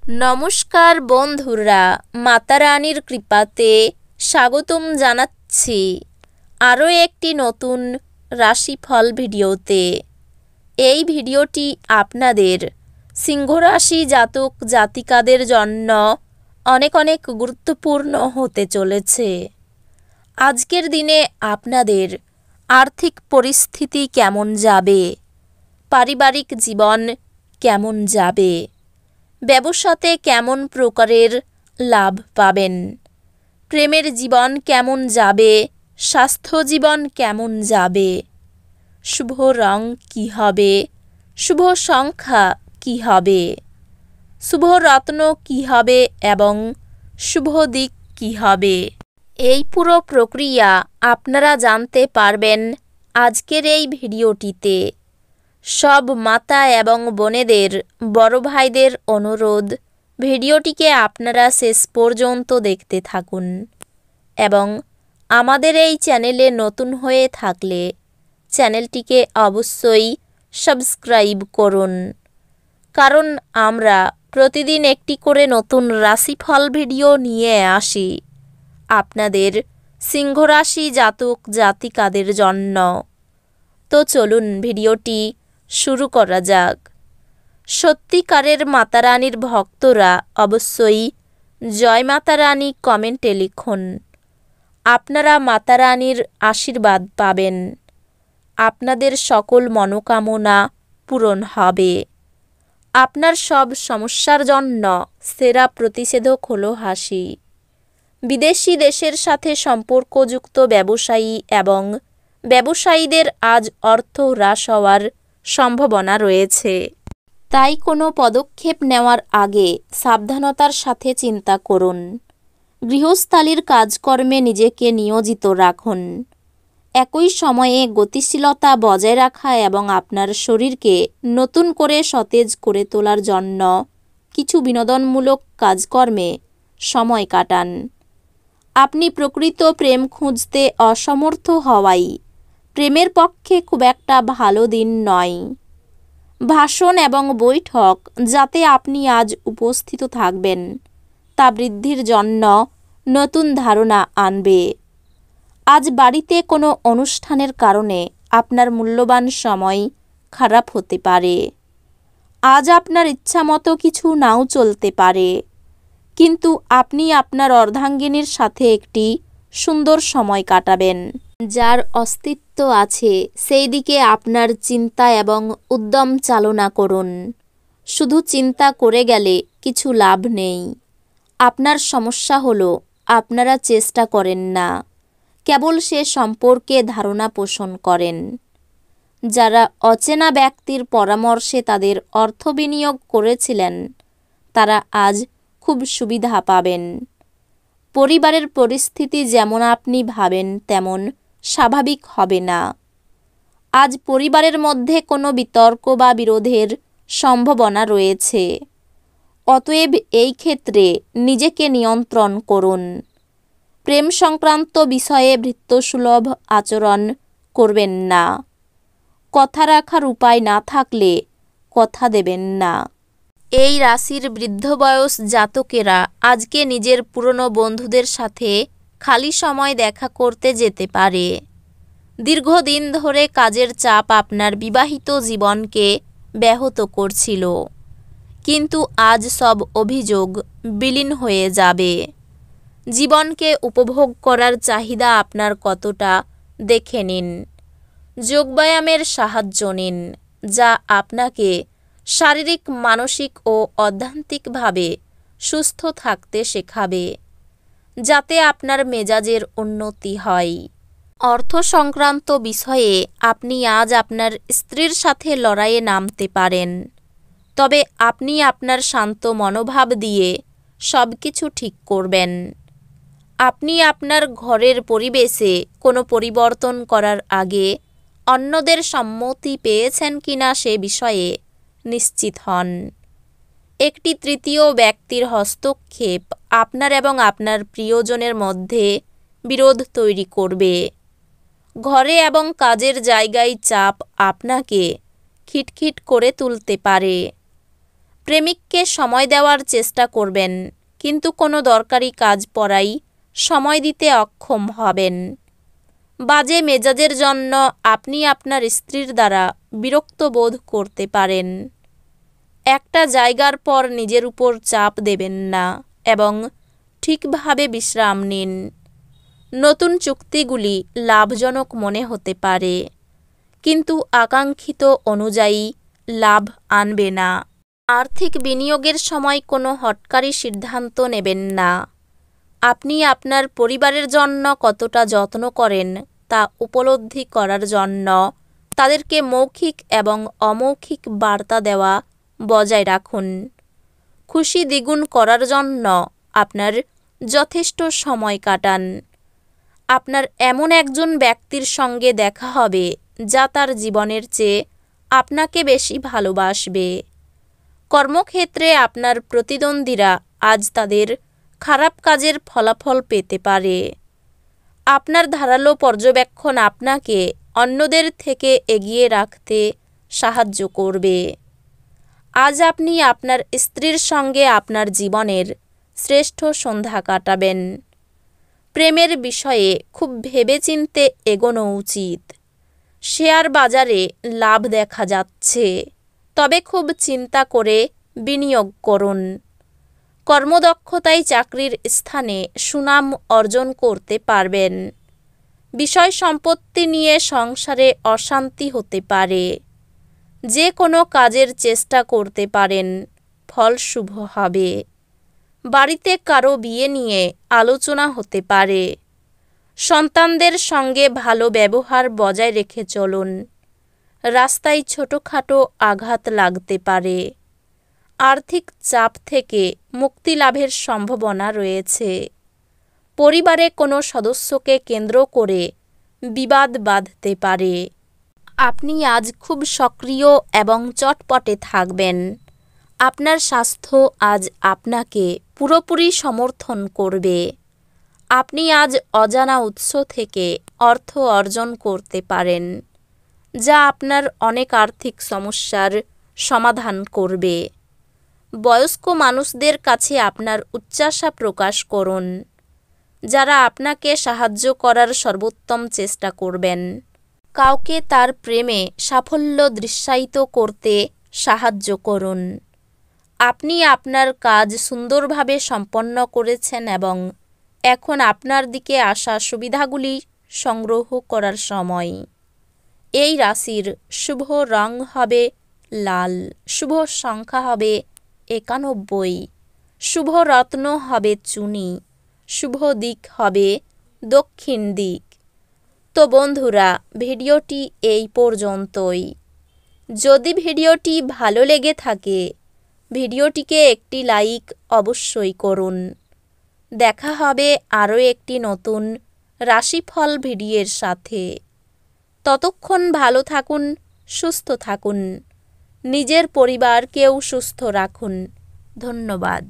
নমস্কার বন্ধুরা, মাতা রানীর কৃপাতে স্বাগতম জানাচ্ছি আরও একটি নতুন রাশিফল ভিডিওতে। এই ভিডিওটি আপনাদের সিংহ রাশি জাতক জাতিকাদের জন্য অনেক অনেক গুরুত্বপূর্ণ হতে চলেছে। আজকের দিনে আপনাদের আর্থিক পরিস্থিতি কেমন যাবে, পারিবারিক জীবন কেমন যাবে, ব্যবসাতে কেমন প্রকারের লাভ পাবেন, প্রেমের জীবন কেমন যাবে, স্বাস্থ্য জীবন কেমন যাবে, শুভ রং কী হবে, শুভ সংখ্যা কী হবে, শুভ রত্ন কী হবে এবং শুভ দিক কী হবে, এই পুরো প্রক্রিয়া আপনারা জানতে পারবেন আজকের এই ভিডিওটিতে। সব মাতা এবং বোনেদের, বড় ভাইদের অনুরোধ, ভিডিওটিকে আপনারা শেষ পর্যন্ত দেখতে থাকুন এবং আমাদের এই চ্যানেলে নতুন হয়ে থাকলে চ্যানেলটিকে অবশ্যই সাবস্ক্রাইব করুন, কারণ আমরা প্রতিদিন একটি করে নতুন রাশিফল ভিডিও নিয়ে আসি আপনাদের সিংহ রাশি জাতক জাতিকাদের জন্য। তো চলুন ভিডিওটি শুরু করা যাক। সত্যিকারের মাতা রানীর ভক্তরা অবশ্যই জয় মাতা রানী কমেন্টে লিখুন। আপনারা মাতা রানীর আশীর্বাদ পাবেন, আপনাদের সকল মনোকামনা পূরণ হবে। আপনার সব সমস্যার জন্য সেরা প্রতিষেধক হলো হাসি। বিদেশি দেশের সাথে সম্পর্কযুক্ত ব্যবসায়ী এবং ব্যবসায়ীদের আজ অর্থ হ্রাস হওয়ার সম্ভাবনা রয়েছে, তাই কোনো পদক্ষেপ নেওয়ার আগে সাবধানতার সাথে চিন্তা করুন। গৃহস্থালির কাজকর্মে নিজেকে নিয়োজিত রাখুন। একই সময়ে গতিশীলতা বজায় রাখা এবং আপনার শরীরকে নতুন করে সতেজ করে তোলার জন্য কিছু বিনোদনমূলক কাজকর্মে সময় কাটান। আপনি প্রকৃত প্রেম খুঁজতে অসমর্থ হওয়ায় প্রেমের পক্ষে খুব একটা ভালো দিন নয়। ভাষণ এবং বৈঠক যাতে আপনি আজ উপস্থিত থাকবেন তা বৃদ্ধির জন্য নতুন ধারণা আনবে। আজ বাড়িতে কোনো অনুষ্ঠানের কারণে আপনার মূল্যবান সময় খারাপ হতে পারে। আজ আপনার ইচ্ছামতো কিছু নাও চলতে পারে, কিন্তু আপনি আপনার অর্ধাঙ্গিনীর সাথে একটি সুন্দর সময় কাটাবেন। যার অস্তিত্ব আছে সেই দিকে আপনার চিন্তা এবং উদ্যম চালনা করুন। শুধু চিন্তা করে গেলে কিছু লাভ নেই। আপনার সমস্যা হলো আপনারা চেষ্টা করেন না, কেবল সে সম্পর্কে ধারণা পোষণ করেন। যারা অচেনা ব্যক্তির পরামর্শে তাদের অর্থ বিনিয়োগ করেছিলেন তারা আজ খুব সুবিধা পাবেন। পরিবারের পরিস্থিতি যেমন আপনি ভাবেন তেমন স্বাভাবিক হবে না। আজ পরিবারের মধ্যে কোনো বিতর্ক বা বিরোধের সম্ভাবনা রয়েছে, অতএব এই ক্ষেত্রে নিজেকে নিয়ন্ত্রণ করুন। প্রেম সংক্রান্ত বিষয়ে ভৃত্যসুলভ আচরণ করবেন না। কথা রাখার উপায় না থাকলে কথা দেবেন না। এই রাশির বৃদ্ধ বয়স জাতকেরা আজকে নিজের পুরনো বন্ধুদের সাথে খালি সময় দেখা করতে যেতে পারে। দীর্ঘদিন ধরে কাজের চাপ আপনার বিবাহিত জীবনকে ব্যাহত করছিল, কিন্তু আজ সব অভিযোগ বিলীন হয়ে যাবে। জীবনকে উপভোগ করার চাহিদা আপনার কতটা দেখে নিন। যোগব্যায়ামের সাহায্য নিন, যা আপনাকে শারীরিক, মানসিক ও আধ্যাত্মিকভাবে সুস্থ থাকতে শেখাবে, যাতে আপনার মেজাজের উন্নতি হয়। অর্থ সংক্রান্ত বিষয়ে আপনি আজ আপনার স্ত্রীর সাথে লড়াইয়ে নামতে পারেন, তবে আপনি আপনার শান্ত মনোভাব দিয়ে সব কিছু ঠিক করবেন। আপনি আপনার ঘরের পরিবেশে কোনো পরিবর্তন করার আগে অন্যদের সম্মতি পেয়েছেন কিনা সে বিষয়ে নিশ্চিত হন। একটি তৃতীয় ব্যক্তির হস্তক্ষেপ আপনার এবং আপনার প্রিয়জনের মধ্যে বিরোধ তৈরি করবে। ঘরে এবং কাজের জায়গায় চাপ আপনাকে খিটখিট করে তুলতে পারে। প্রেমিককে সময় দেওয়ার চেষ্টা করবেন, কিন্তু কোনো দরকারি কাজ পড়াই সময় দিতে অক্ষম হবেন। বাজে মেজাজের জন্য আপনি আপনার স্ত্রীর দ্বারা বিরক্ত বোধ করতে পারেন। একটা জায়গার পর নিজের উপর চাপ দেবেন না এবং ঠিকভাবে বিশ্রাম নিন। নতুন চুক্তিগুলি লাভজনক মনে হতে পারে, কিন্তু আকাঙ্ক্ষিত অনুযায়ী লাভ আনবে না। আর্থিক বিনিয়োগের সময় কোনো হঠকারী সিদ্ধান্ত নেবেন না। আপনি আপনার পরিবারের জন্য কতটা যত্ন করেন তা উপলব্ধি করার জন্য তাদেরকে মৌখিক এবং অমৌখিক বার্তা দেওয়া বজায় রাখুন। খুশি দ্বিগুণ করার জন্য আপনার যথেষ্ট সময় কাটান। আপনার এমন একজন ব্যক্তির সঙ্গে দেখা হবে যা তার জীবনের চেয়ে আপনাকে বেশি ভালোবাসবে। কর্মক্ষেত্রে আপনার প্রতিদ্বন্দ্বীরা আজ তাদের খারাপ কাজের ফলাফল পেতে পারে। আপনার ধারালো পর্যবেক্ষণ আপনাকে অন্যদের থেকে এগিয়ে রাখতে সাহায্য করবে। আজ আপনি আপনার স্ত্রীর সঙ্গে আপনার জীবনের শ্রেষ্ঠ সন্ধ্যা কাটাবেন। প্রেমের বিষয়ে খুব ভেবেচিন্তে এগোনো উচিত। শেয়ার বাজারে লাভ দেখা যাচ্ছে, তবে খুব চিন্তা করে বিনিয়োগ করুন। কর্মদক্ষতায় চাকরির স্থানে সুনাম অর্জন করতে পারবেন। বিষয় সম্পত্তি নিয়ে সংসারে অশান্তি হতে পারে। যে কোনো কাজের চেষ্টা করতে পারেন, ফল শুভ হবে। বাড়িতে কারো বিয়ে নিয়ে আলোচনা হতে পারে। সন্তানদের সঙ্গে ভালো ব্যবহার বজায় রেখে চলুন। রাস্তায় ছোটোখাটো আঘাত লাগতে পারে। আর্থিক চাপ থেকে মুক্তি লাভের সম্ভাবনা রয়েছে। পরিবারে কোনো সদস্যকে কেন্দ্র করে বিবাদ বাঁধতে পারে। আপনি আজ খুব সক্রিয় এবং চটপটে থাকবেন। আপনার স্বাস্থ্য আজ আপনাকে পুরোপুরি সমর্থন করবে। আপনি আজ অজানা উৎস থেকে অর্থ অর্জন করতে পারেন, যা আপনার অনেক আর্থিক সমস্যার সমাধান করবে। বয়স্ক মানুষদের কাছে আপনার উচ্চাশা প্রকাশ করুন, যারা আপনাকে সাহায্য করার সর্বোত্তম চেষ্টা করবেন। কাউকে তার প্রেমে সাফল্য দৃশ্যায়িত করতে সাহায্য করুন। আপনি আপনার কাজ সুন্দরভাবে সম্পন্ন করেছেন এবং এখন আপনার দিকে আসা সুবিধাগুলি সংগ্রহ করার সময়। এই রাশির শুভ রং হবে লাল, শুভ সংখ্যা হবে 91, শুভ রত্ন হবে চুনি, শুভ দিক হবে দক্ষিণ দিক। তো বন্ধুরা, ভিডিওটি এই পর্যন্তই। যদি ভিডিওটি ভালো লেগে থাকে, ভিডিওটিকে একটি লাইক অবশ্যই করুন। দেখা হবে আরও একটি নতুন রাশিফল ভিডিওর সাথে। ততক্ষণ ভালো থাকুন, সুস্থ থাকুন, নিজের পরিবারকেও সুস্থ রাখুন। ধন্যবাদ।